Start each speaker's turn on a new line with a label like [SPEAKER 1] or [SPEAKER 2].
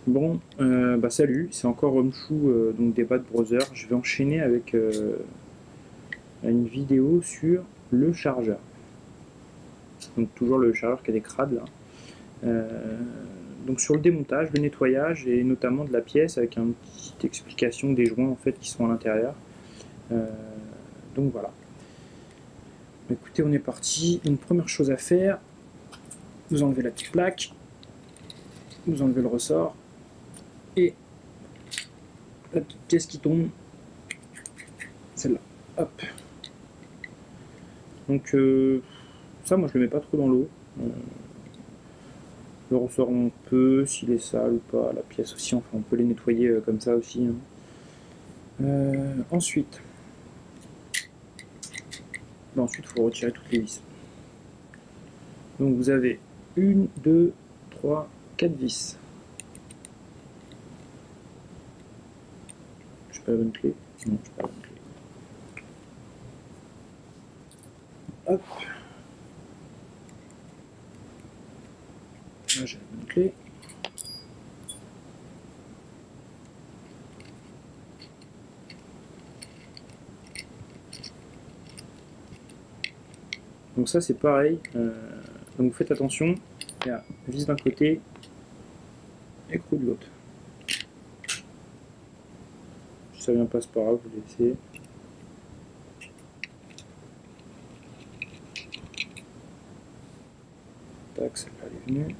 [SPEAKER 1] Bon, bah salut, c'est encore Homchou, donc des Bad Brothers. Je vais enchaîner avec une vidéo sur le chargeur. Donc toujours le chargeur qui a des crades là. Euh, donc sur le démontage, le nettoyage et notamment de la pièce avec une petite explication des joints en fait qui sont à l'intérieur. Euh, donc voilà. Écoutez, on est parti. Une première chose à faire, vous enlevez la petite plaque, vous enlevez le ressort et la petite pièce qui tombe, celle-là. Hop. Donc ça, moi je le mets pas trop dans l'eau. Euh, le ressort on peut, s'il est sale ou pas, la pièce aussi, enfin on peut les nettoyer comme ça aussi, hein. Ensuite, il faut retirer toutes les vis. Donc vous avez une, deux, trois, quatre vis. Je pas la bonne clé. Non, je pas la bonne clé. Hop, là j'ai la bonne clé. Donc ça c'est pareil. Donc vous faites attention, il y a vis d'un côté, écrou de l'autre. Si ça vient pas, c'est pas grave, vous laissez. Tac, celle-là elle est venue.